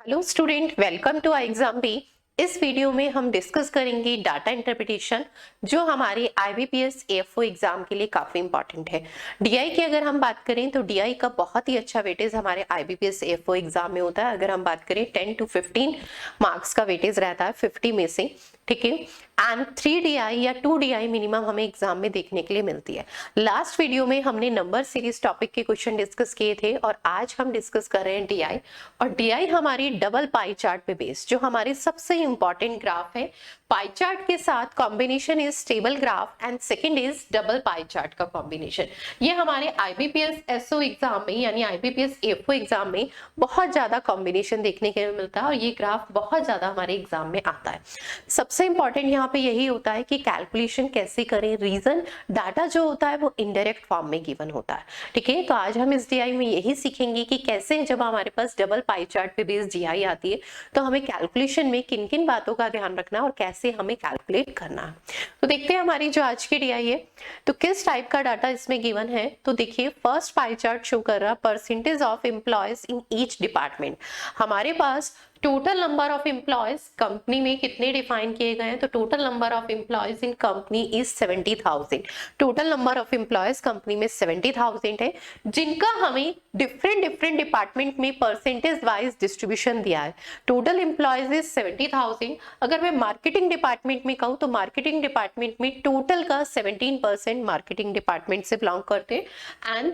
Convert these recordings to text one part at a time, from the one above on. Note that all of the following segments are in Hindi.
Hello student, welcome to exam B. इस वीडियो में हम डिस्कस करेंगे डाटा इंटरप्रिटेशन, जो हमारे आईबीपीएस एएफओ एग्जाम के लिए काफी इंपॉर्टेंट है। डीआई की अगर हम बात करें तो डीआई का बहुत ही अच्छा वेटेज हमारे आईबीपीएस एएफओ एग्जाम में होता है। अगर हम बात करें 10 to 15 मार्क्स का वेटेज रहता है 50 में से, ठीक है। एंड 3 डीआई या 2 डीआई मिनिमम हमें एग्जाम में देखने के लिए मिलती है। लास्ट वीडियो में हमने नंबर सीरीज टॉपिक के क्वेश्चन डिस्कस किए थे और आज हम डिस्कस कर रहे हैं डीआई। और डीआई हमारी डबल पाई चार्ट पे बेस्ड जो हमारी सबसे इंपॉर्टेंट ग्राफ है। पाई चार्ट के साथ combination is stable graph and second is double pie chart का कॉम्बिनेशन। ये हमारे आईबीपीएस एसओ एग्जाम में यानी आईबीपीएस एफओ एग्जाम में बहुत ज्यादा कॉम्बिनेशन देखने के लिए मिलता है और ये ग्राफ बहुत ज्यादा हमारे एग्जाम में आता है। सबसे इंपॉर्टेंट यहाँ पे यही होता है कि कैलकुलेशन कैसे करें। रीजन डाटा जो होता है वो इनडायरेक्ट फॉर्म में गिवन होता है, ठीक है। तो आज हम इस डीआई में यही सीखेंगे कि कैसे जब हमारे पास डबल पाई चार्ट पे बेस्ड डीआई आती है तो हमें कैलकुलेशन में किन किन बातों का ध्यान रखना है और कैसे हमें कैलकुलेट करना है। तो देखते हैं हमारी जो आज की डीआई है तो किस टाइप का डाटा इसमें गिवन है। तो देखिए, फर्स्ट पाई चार्ट शो कर रहा percentage of employees in each department. हमारे पास total number of employees company में कितने डिफाइन किए गए हैं। तो total number of employees in company is 70,000। Total number of employees company में 70,000 है, जिनका हमें डिफरेंट डिफरेंट डिपार्टमेंट में परसेंटेज वाइज डिस्ट्रीब्यूशन दिया है। Total employees is 70,000। अगर मैं मार्केटिंग डिपार्टमेंट में कहूँ तो मार्केटिंग डिपार्टमेंट में टोटल का 17% मार्केटिंग डिपार्टमेंट से बिलोंग करते हैं and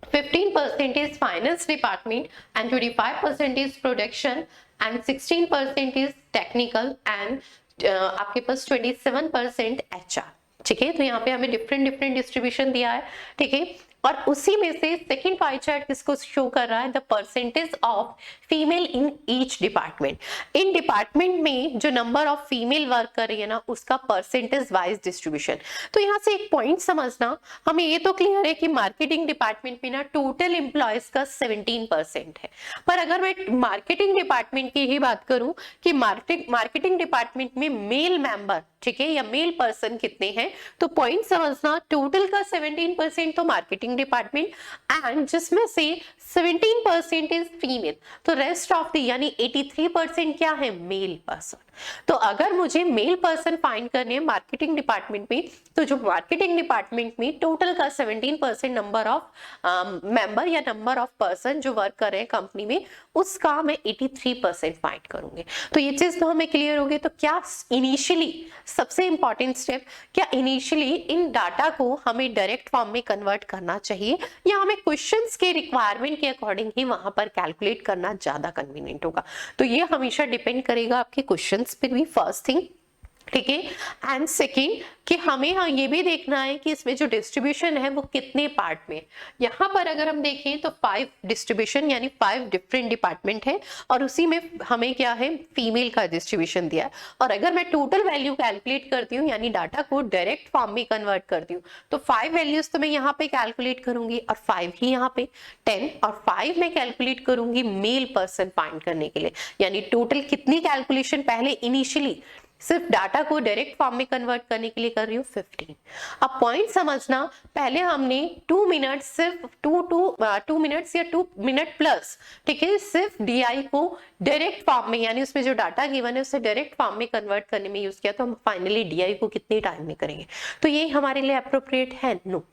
15% is finance department and 25% is production and 16% is technical and आपके पास 27% HR, ठीक है। तो यहाँ पे हमें डिफरेंट डिफरेंट डिस्ट्रीब्यूशन दिया है, ठीक है। और उसी में से सेकंड पाई चार्ट किसको शो कर रहा है, the percentage of female in each department. In department में जो नंबर ऑफ फीमेल वर्क कर रही है ना, उसका परसेंटेज वाइज डिस्ट्रीब्यूशन। तो यहाँ से एक पॉइंट समझना, हमें ये तो क्लियर है कि मार्केटिंग डिपार्टमेंट में ना टोटल एम्प्लॉयज का 17% है। पर अगर मैं मार्केटिंग डिपार्टमेंट की ही बात करूं कि मार्केटिंग डिपार्टमेंट में मेल मेंबर, ठीक है, या मेल पर्सन कितने हैं, तो पॉइंट समझना, टोटल का 17% तो मार्केटिंग डिपार्टमेंट एंड जिसमें से 17% इज फीमेल। तो रेस्ट ऑफ द यानी 83% क्या है, मेल पर्सन। तो अगर मुझे मेल पर्सन फाइंड करने हैं मार्केटिंग डिपार्टमेंट में, तो जो मार्केटिंग डिपार्टमेंट में टोटल का 17% नंबर ऑफ मेंबर या नंबर ऑफ पर्सन जो वर्क कर रहे हैं कंपनी में, उसका मैं 83% फाइंड करूंगी। तो ये चीज तो हमें क्लियर होगी। तो क्या इनिशियली सबसे इंपॉर्टेंट स्टेप, क्या इनिशियली इन डाटा को हमें डायरेक्ट फॉर्म में कन्वर्ट करना चाहिए या हमें क्वेश्चंस के रिक्वायरमेंट के अकॉर्डिंग ही वहां पर कैलकुलेट करना ज्यादा कन्वीनियंट होगा। तो ये हमेशा डिपेंड करेगा आपके क्वेश्चंस पे भी, फर्स्ट थिंग, ठीक है। एंड सेकेंड कि हमें ये भी देखना है कि इसमें जो डिस्ट्रीब्यूशन है वो कितने पार्ट में। यहाँ पर अगर हम देखें तो 5 डिस्ट्रीब्यूशन यानी 5 डिफरेंट डिपार्टमेंट है और उसी में हमें क्या है, फीमेल का डिस्ट्रीब्यूशन दिया है। और अगर मैं टोटल वैल्यू कैलकुलेट करती हूँ यानी डाटा को डायरेक्ट फॉर्म में कन्वर्ट करती हूँ तो 5 वैल्यूज तो मैं यहाँ पे कैलकुलेट करूंगी और 5 ही यहाँ पे 10 और 5 में कैलकुलेट करूंगी मेल पर्सन फाइंड करने के लिए। यानी टोटल कितनी कैलकुलेशन पहले इनिशियली सिर्फ डाटा को डायरेक्ट फॉर्म में कन्वर्ट करने के लिए कर रही हूँ 15। अब पॉइंट समझना, पहले हमने 2 मिनट सिर्फ 2 मिनट्स या 2 मिनट प्लस, ठीक है, सिर्फ डीआई को डायरेक्ट फॉर्म में यानी उसमें जो डाटा गिवन है उसे डायरेक्ट फॉर्म में कन्वर्ट करने में यूज किया। तो हम फाइनली डीआई को कितने टाइम में करेंगे, तो ये हमारे लिए अप्रोप्रिएट है? नो।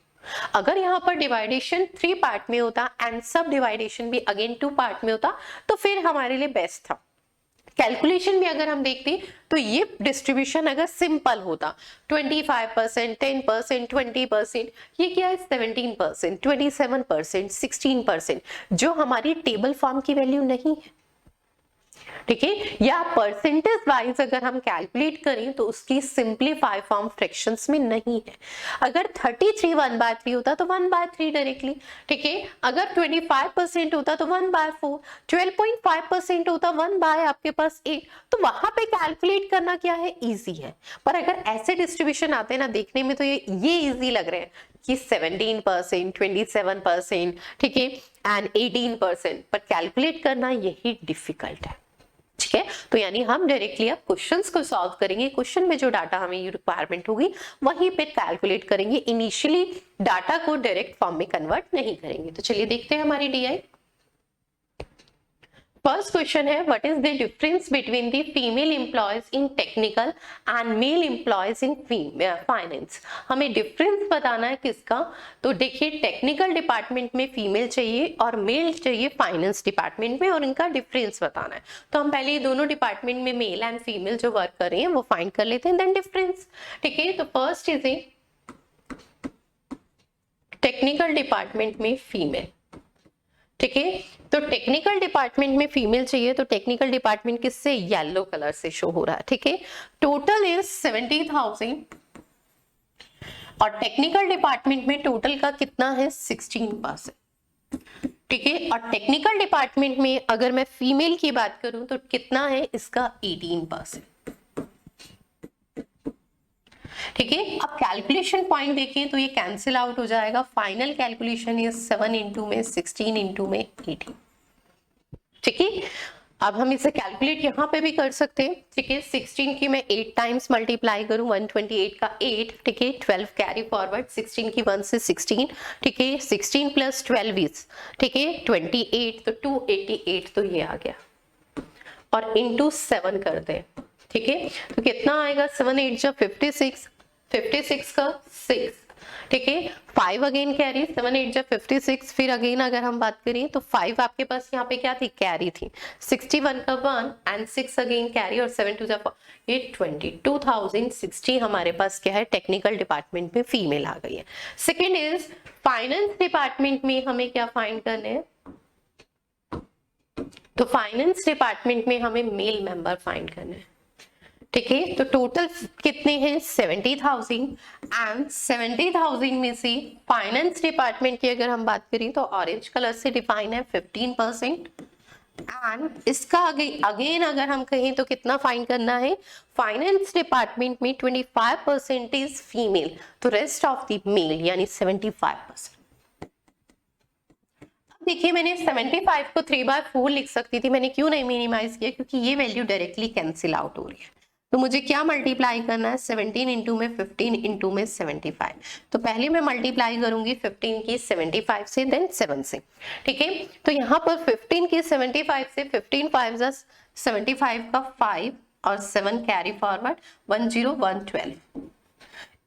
अगर यहाँ पर डिवाइडेशन 3 पार्ट में होता एंड सब डिवाइडेशन भी अगेन 2 पार्ट में होता तो फिर हमारे लिए बेस्ट था। कैलकुलेशन में अगर हम देखते तो ये डिस्ट्रीब्यूशन अगर सिंपल होता 25%, 10%, 20%, ये क्या है 17%, 27%, 16%, जो हमारी टेबल फॉर्म की वैल्यू नहीं है, ठीक है। या परसेंटेज वाइज अगर हम कैलकुलेट करें तो उसकी सिंपलीफाई फॉर्म फ्रैक्शंस में नहीं है। अगर 33 1/3 होता तो 1/3 डायरेक्टली, ठीक है। अगर 25% होता तो 1/4, 12.5% होता 1/ आपके पास 8, तो वहां पे कैलकुलेट करना क्या है, इजी है। पर अगर ऐसे डिस्ट्रीब्यूशन आते हैं ना, देखने में तो ये इजी लग रहे हैं कि 17%, 27%, ठीक है, एंड 18%, पर कैलकुलेट करना यही डिफिकल्ट है, ठीक है। तो यानी हम डायरेक्टली अब क्वेश्चंस को सॉल्व करेंगे, क्वेश्चन में जो डाटा हमें रिक्वायरमेंट होगी वहीं पे कैलकुलेट करेंगे, इनिशियली डाटा को डायरेक्ट फॉर्म में कन्वर्ट नहीं करेंगे। तो चलिए देखते हैं हमारी डीआई। फर्स्ट क्वेश्चन है what is the difference between the female employees in technical and mail employees in finance. हमें डिफरेंस बताना है किसका। तो देखिए टेक्निकल डिपार्टमेंट में फीमेल चाहिए और मेल चाहिए फाइनेंस डिपार्टमेंट में, और इनका डिफरेंस बताना है। तो हम पहले ये दोनों डिपार्टमेंट में मेल एंड फीमेल जो वर्क कर रहे हैं वो फाइंड कर लेते हैं, देन डिफरेंस। ठीक है, तो first is a technical department में फीमेल। ठीक है, तो टेक्निकल डिपार्टमेंट में फीमेल चाहिए, तो टेक्निकल डिपार्टमेंट किससे, येलो कलर से शो हो रहा है। ठीक है, टोटल इज 70,000 और टेक्निकल डिपार्टमेंट में टोटल का कितना है 16%। ठीक है, और टेक्निकल डिपार्टमेंट में अगर मैं फीमेल की बात करूं तो कितना है इसका 18%। ठीक है, अब कैलकुलेशन पॉइंट देखिए तो ये कैंसिल आउट हो जाएगा। फाइनल कैलकुलेशन ये 7 इंटू में 16 इंटू में 18। ठीक है, अब हम इसे कैलकुलेट यहाँ पे भी कर सकते हैं। ठीक है, 16 की मैं 8 टाइम्स मल्टीप्लाई करूँ, 128 का 8। ठीक है, 12 कैरी फॉरवर्ड, 16 की 1 से 16। ठीक है, 16 प्लस 12 इज, ठीक है 28, तो 288 तो ये आ गया, और इंटू 7 करते हैं। ठीक है, तो कितना आएगा, 7 8 जा 56, 56 का 6। ठीक है, 5 अगेन कैरी, 7 8 जा 56। फिर अगेन अगर हम बात करें तो 5 आपके पास यहाँ पे क्या थी, कैरी थी, 61 का 1 एंड 6 अगेन कैरी, और 7 2 जा 4, ये 22,060 हमारे पास क्या है, टेक्निकल डिपार्टमेंट में फीमेल आ गई है। सेकेंड इज फाइनेंस डिपार्टमेंट में हमें क्या फाइंड करना है, तो फाइनेंस डिपार्टमेंट में हमें मेल मेंबर फाइंड करना है। ठीक है, तो टोटल कितने हैं 70,000 एंड 70,000 में से फाइनेंस डिपार्टमेंट की अगर हम बात करें तो ऑरेंज कलर से डिफाइन है 15%। एंड इसका अगेन अगर हम कहें तो कितना फाइंड करना है, फाइनेंस डिपार्टमेंट में 25% इज फीमेल, तो रेस्ट ऑफ द मेल यानी 75%। देखिए मैंने 75 को 3/4 लिख सकती थी, मैंने क्यों नहीं मिनिमाइज किया, क्योंकि ये वैल्यू डायरेक्टली कैंसिल आउट हो रही है। तो मुझे क्या मल्टीप्लाई करना है, 17 इंटू में 15 इंटू में 75। तो पहले मैं मल्टीप्लाई करूंगी 15 की 75 से, देन 7 से। ठीक है, तो यहाँ पर 15 की 75 से 15 5 जा 75 का 5 और 7 कैरी फॉरवर्ड, 10112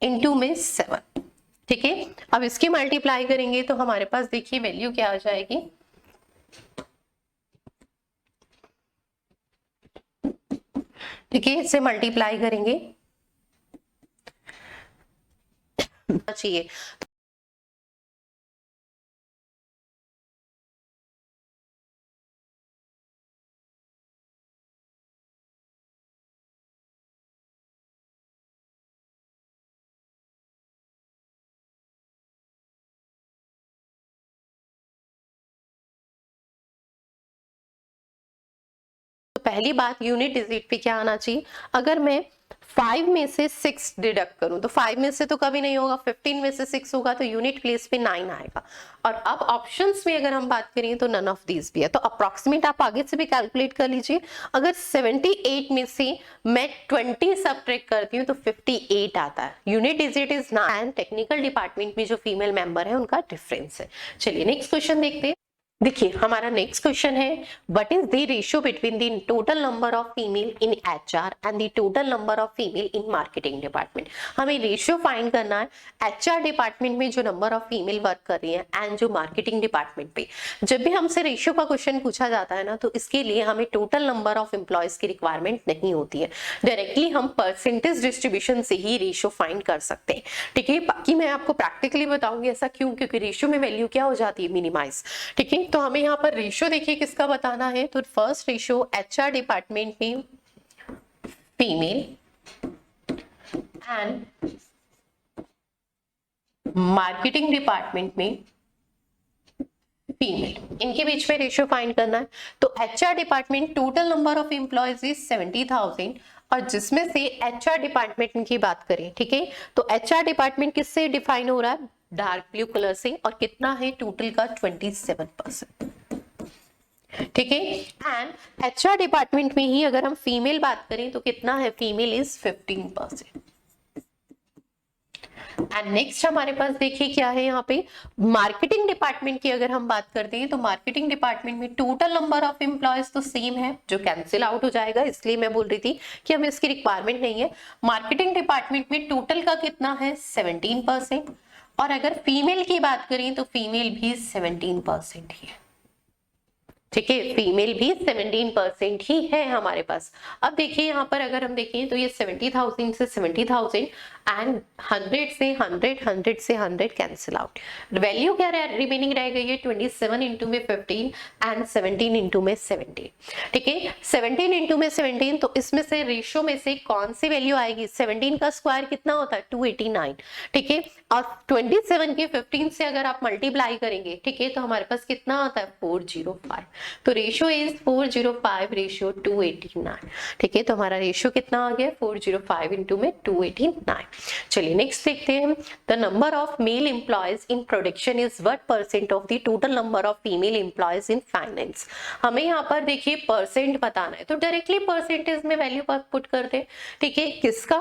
इंटू में 7। ठीक है, अब इसकी मल्टीप्लाई करेंगे तो हमारे पास देखिए वैल्यू क्या आ जाएगी, ठीक है इससे मल्टीप्लाई करेंगे चाहिए। तो पहली बात यूनिट डिजिट पे क्या आना चाहिए, अगर मैं 5 में से 6 डिडक्ट करूं तो 5 में से तो कभी नहीं होगा, 15 में से 6 होगा तो यूनिट प्लेस पे 9 आएगा। और अब ऑप्शंस में अगर हम बात करें तो नन ऑफ दीज भी है, तो अप्रोक्सीमेट आप आगे से भी कैलकुलेट कर लीजिए। अगर 78 में से मैं 20 सब्ट्रैक्ट करती हूँ तो 58 आता है। Unit digit is 9 and technical department में जो फीमेल मेंबर है उनका डिफरेंस है। चलिए नेक्स्ट क्वेश्चन देखते हैं। देखिए हमारा नेक्स्ट क्वेश्चन है what is the ratio between the total number of female in HR and the total number of female in marketing department. हमें रेशियो फाइंड करना है एचआर डिपार्टमेंट में जो नंबर ऑफ फीमेल वर्क कर रही है एंड जो मार्केटिंग डिपार्टमेंट पे। जब भी हमसे रेशियो का क्वेश्चन पूछा जाता है ना तो इसके लिए हमें टोटल नंबर ऑफ एम्प्लॉयज की रिक्वायरमेंट नहीं होती है, डायरेक्टली हम परसेंटेज डिस्ट्रीब्यूशन से ही रेशियो फाइंड कर सकते हैं। ठीक है, बाकी मैं आपको प्रैक्टिकली बताऊंगी ऐसा क्यों, क्योंकि रेशियो में वैल्यू क्या हो जाती है, मिनिमाइज। ठीक है, तो हमें यहाँ पर रेशियो देखिए किसका बताना है, तो फर्स्ट रेशियो एचआर डिपार्टमेंट में फीमेल एंड मार्केटिंग डिपार्टमेंट में फीमेल, इनके बीच में रेशियो फाइंड करना है। तो HR department total number of employees is 70,000 और जिसमें से एचआर डिपार्टमेंट की बात करें, ठीक है, तो एचआर डिपार्टमेंट किससे डिफाइन हो रहा है, डार्क ब्लू कलर से, और कितना है टोटल का 27%। ठीक है, एंड एचआर डिपार्टमेंट में ही अगर हम फीमेल बात करें तो कितना है, फीमेल इज 15%। एंड नेक्स्ट हमारे पास देखिए क्या है यहाँ पे, मार्केटिंग डिपार्टमेंट की अगर हम बात करते हैं तो मार्केटिंग डिपार्टमेंट में टोटल नंबर ऑफ एम्प्लॉयज तो सेम है, जो कैंसिल आउट हो जाएगा, इसलिए मैं बोल रही थी कि हमें इसकी रिक्वायरमेंट नहीं है। मार्केटिंग डिपार्टमेंट में टोटल का कितना है 17%, और अगर फीमेल की बात करें तो फीमेल भी 17% ही है। ठीक है, फीमेल भी 17% ही है हमारे पास। अब देखिए यहाँ पर अगर हम देखें तो ये 70,000 से 70,000 एंड 100 से 100 से 100 कैंसिल आउट। वैल्यू क्या रिमेनिंग रह गई है 27 इंटू में 15 एंड 17 इंटू में 17। ठीक है, 17 इंटू में 17, तो इसमें से रेशियो में से कौन सी वैल्यू आएगी, 17 का स्क्वायर कितना होता है 289। ठीक है, और 27 के 15 से अगर आप मल्टीप्लाई करेंगे, ठीक है, तो हमारे पास कितना आता है 405। तो रेशियो इज 405 रेशियो 289। ठीक है, तो हमारा रेशियो कितना आ गया 405 इंटू में 289। चलिए नेक्स्ट देखते हैं, the number of male employees in production is what percent of the total number of female employees in finance. हमें यहाँ पर देखिए परसेंट बताना है, तो डायरेक्टली परसेंटेज में वैल्यू पुट करते हैं। ठीक है, किसका,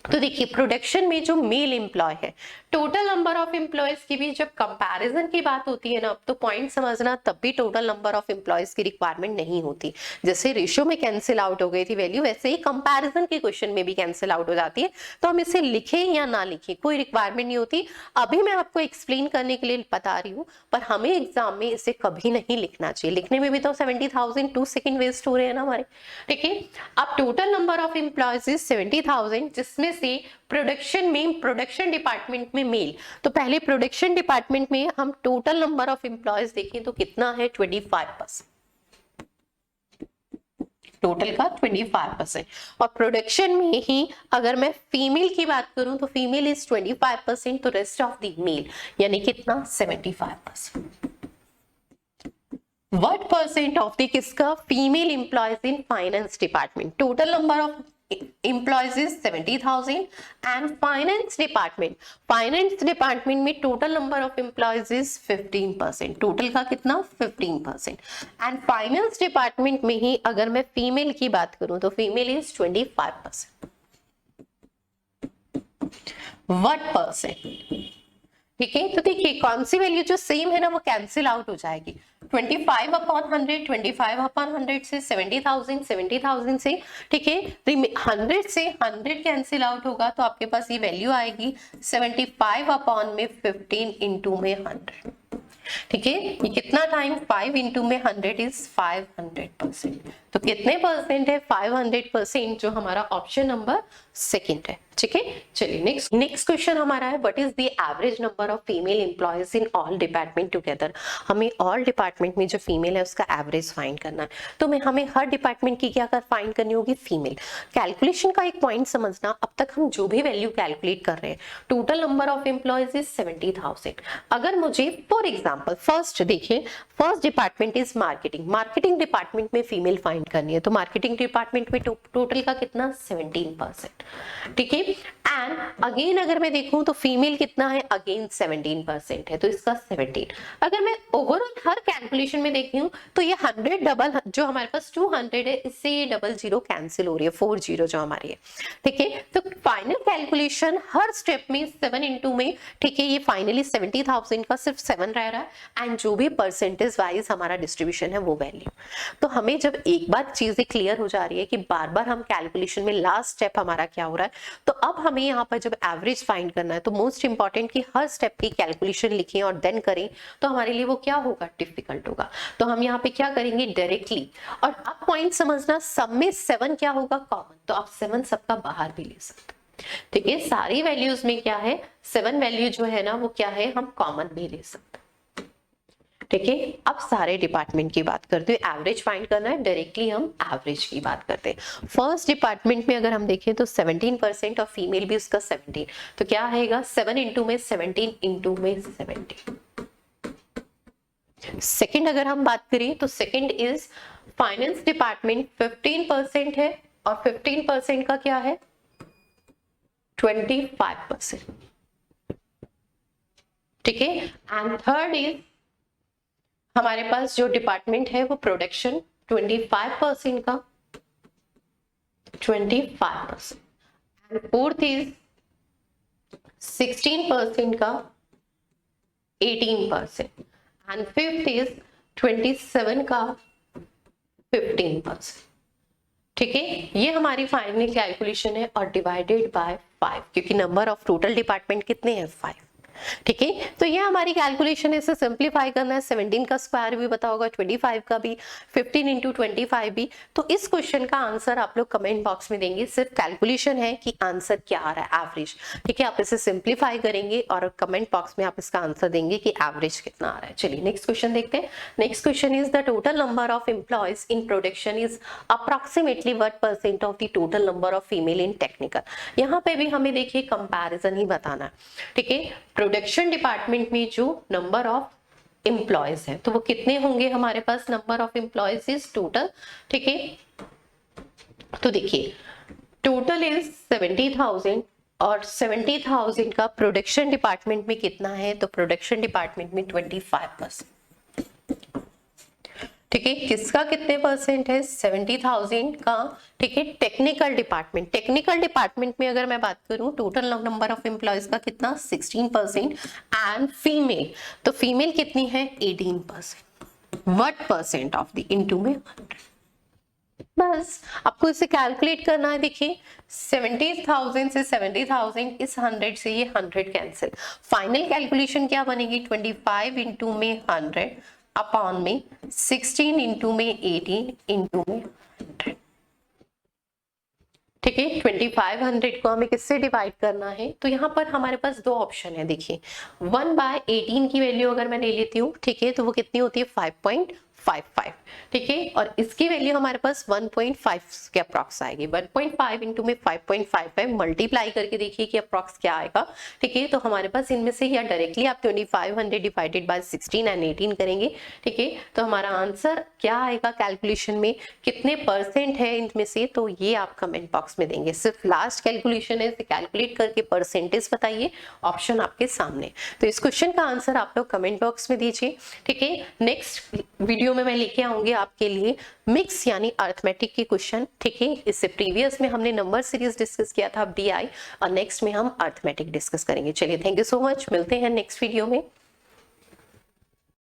तो देखिए प्रोडक्शन में जो मेल एम्प्लॉय है, टोटल नंबर ऑफ एम्प्लॉयज की भी जब कंपैरिजन की बात होती है ना, तो पॉइंट समझना, तब भी टोटल नंबर ऑफ एम्प्लॉयज की रिक्वायरमेंट नहीं होती। जैसे रेशियो में कैंसिल आउट हो गई थी वैल्यू, वैसे ही कंपैरिजन के क्वेश्चन में भी कैंसिल आउट हो जाती है। तो हम इसे लिखें या ना लिखें कोई रिक्वायरमेंट नहीं होती। अभी मैं आपको एक्सप्लेन करने के लिए बता रही हूँ, पर हमें एग्जाम में इसे कभी नहीं लिखना चाहिए। लिखने में भी तो 70,000 2 सेकेंड वेस्ट हो रहे हैं ना हमारे। ठीक है, अब total number of employees is 70,000, जिसमें से प्रोडक्शन में, प्रोडक्शन डिपार्टमेंट में मेल, तो पहले प्रोडक्शन डिपार्टमेंट में हम टोटल नंबर ऑफ एम्प्लॉयज देखें तो कितना है 25%, टोटल का 25%। और प्रोडक्शन में ही अगर मैं फीमेल की बात करूं तो फीमेल इज 25%, तो रेस्ट ऑफ द मेल यानी कितना 75%। What percent of the किसका female employees in finance department? Total number of employees is 70,000 and finance department में total number of employees is 15%. Total का कितना 15%. And finance department में ही अगर मैं female की बात करूं तो female is 25%. What percent? ठीक है, तो देखिए कौन सी वैल्यू जो सेम है ना वो कैंसिल आउट हो जाएगी। 25/100, 25/100 से 70,000, 70,000 से, ठीक है, 100 से 100 कैंसिल आउट होगा, तो आपके पास ये वैल्यू आएगी 75/15 इंटू में 100। ठीक है, ये कितना टाइम 5 इंटू में 100 इज 500%। तो कितने परसेंट है 500%, जो हमारा ऑप्शन नंबर सेकंड है। ठीक है, चलिए नेक्स्ट क्वेश्चन हमारा है, what is the average number of female employees in all department together. हमें ऑल डिपार्टमेंट में जो फीमेल है उसका एवरेज फाइंड करना है। तो हमें हर डिपार्टमेंट की क्या फाइंड करनी होगी, फीमेल। कैलकुलेशन का एक पॉइंट समझना, अब तक हम जो भी वैल्यू कैलकुलेट कर रहे हैं, total number of employees is 70,000। अगर मुझे फॉर एग्जाम्पल फर्स्ट देखिए, first department is marketing, marketing department में फीमेल फाइंड करनी है, तो मार्केटिंग डिपार्टमेंट में टोटल का कितना 17%। ठीक है, एंड अगेन अगर मैं देखूं तो फीमेल कितना है, अगेन 17% है, तो इसका 17। अगर मैं ओवरऑल हर कैलकुलेशन में देखती हूँ तो ये 100 डबल, जो हमारे पास 200 है, इससे ये डबल जीरो कैंसिल हो रही है, 40 जो हमारी है। ठीक है, तो फाइनल कैलकुलेशन हर स्टेप में 7 इंटू में, ठीक है, ये फाइनली 70,000 का सिर्फ 7 रह रहा है, एंड जो भी परसेंटेज वाइज हमारा डिस्ट्रीब्यूशन है वो वैल्यू। तो हमें जब एक बार चीजें क्लियर हो जा रही है कि बार बार हम कैलकुलेशन में लास्ट स्टेप हमारा क्या हो रहा है, तो अब हमें यहाँ पर जब एवरेज फाइंड करना है तो मोस्ट इंपॉर्टेंट कि हर स्टेप की कैलकुलेशन लिखें और देन करें, तो हमारे लिए वो क्या होगा, डिफिकल्ट होगा। तो हम यहाँ पे क्या करेंगे, डायरेक्टली। और अब पॉइंट समझना, सब में 7 क्या होगा, कॉमन, तो आप 7 सबका बाहर भी ले सकते हैं। ठीक है, सारी वैल्यूज में क्या है 7 वैल्यू जो है ना वो क्या है, हम कॉमन भी ले सकते हैं। ठीक है, अब सारे डिपार्टमेंट की बात करते हैं, एवरेज फाइंड करना है, डायरेक्टली हम एवरेज की बात करते हैं। फर्स्ट डिपार्टमेंट में अगर हम देखें तो 17% और फीमेल भी उसका 17, तो क्या आएगा 7 इंटू में 17 इंटू में 17। सेकंड अगर हम बात करें तो सेकंड इज फाइनेंस डिपार्टमेंट 15% है, और 15% का क्या है 25%। ठीक है, एंड थर्ड इज हमारे पास जो डिपार्टमेंट है वो प्रोडक्शन 25% का 25%। एंड फोर्थ इज 16% का 18% एंड फिफ्थ इज 27 का 15%। ठीक है, ये हमारी फाइनल कैलकुलेशन है और डिवाइडेड बाय 5, क्योंकि नंबर ऑफ टोटल डिपार्टमेंट कितने हैं 5। ठीक है, तो ये हमारी कैलकुलेशन है, इसे सिंप्लीफाई करना है। 17 का स्क्वायर भी पता होगा, 25 का भी, 15 इंटू 25 भी। तो इस क्वेश्चन का आंसर आप लोग कमेंट बॉक्स में देंगे, सिर्फ कैलकुलेशन है कि आंसर क्या आ रहा है, एवरेज। ठीक है, आप इसे सिंप्लीफाई करेंगे और कमेंट बॉक्स में आप इसका आंसर देंगे कि एवरेज कितना आ रहा है। चलिए नेक्स्ट क्वेश्चन देखते हैं। Next question is the total number of employees in production is approximately what % of the total number of female in technical. यहाँ पे भी हमें देखिए कंपैरिजन ही बताना है। ठीक है, प्रोडक्शन डिपार्टमेंट में जो नंबर ऑफ एम्प्लॉयज है तो वो कितने होंगे हमारे पास, number of employees is total. ठीक है, तो देखिए टोटल इज 70,000 और 70,000 का प्रोडक्शन डिपार्टमेंट में कितना है, तो प्रोडक्शन डिपार्टमेंट में 25%। ठीक है, किसका कितने परसेंट है, 70,000 का। ठीक है, टेक्निकल डिपार्टमेंट में अगर मैं बात करूं टोटल नंबर ऑफ एम्प्लॉयज का कितना, 16% एंड फीमेल, तो फीमेल कितनी है, 18%। व्हाट % ऑफ द इनटू में 100। बस आपको इसे कैलकुलेट करना है। देखिए 70,000 से 70,000, इस 100 से ये 100 कैंसिल। फाइनल कैलकुलेशन क्या बनेगी, 25 इंटू में 100 अपॉन में 16 इंटू में 18 इंटू में 100। ठीक है, 2500 को हमें किससे डिवाइड करना है, तो यहाँ पर हमारे पास दो ऑप्शन है। देखिए 1/18 की वैल्यू अगर मैं ले लेती हूँ, ठीक है, तो वो कितनी होती है, 5.55। ठीक है, और इसकी वैल्यू हमारे पास 1.5 के अप्रॉक्स आएगी। 1.5 इंटू में 5.55 मल्टीप्लाई करके देखिए कि अप्रॉक्स क्या आएगा। ठीक है, तो हमारे पास इनमें से या डायरेक्टली आप 2500 डिवाइडेड बाय 16 एंड 18 करेंगे। ठीक है, तो हमारा आंसर क्या आएगा, कैलकुलेशन में कितने % है इनमें से, तो ये आप कमेंट बॉक्स में देंगे। सिर्फ लास्ट कैलकुलेशन है, इसे कैलकुलेट करके परसेंटेज बताइए, ऑप्शन आपके सामने। तो इस क्वेश्चन का आंसर आप लोग कमेंट बॉक्स में दीजिए। ठीक है, नेक्स्ट वीडियो में मैं लेके आऊंगी आपके लिए मिक्स यानी अर्थमेटिक के क्वेश्चन। ठीक है, इससे प्रीवियस में हमने नंबर सीरीज डिस्कस किया था DI, और नेक्स्ट में हम अर्थमेटिक डिस्कस करेंगे। चलिए थैंक यू सो मच, मिलते हैं नेक्स्ट वीडियो में।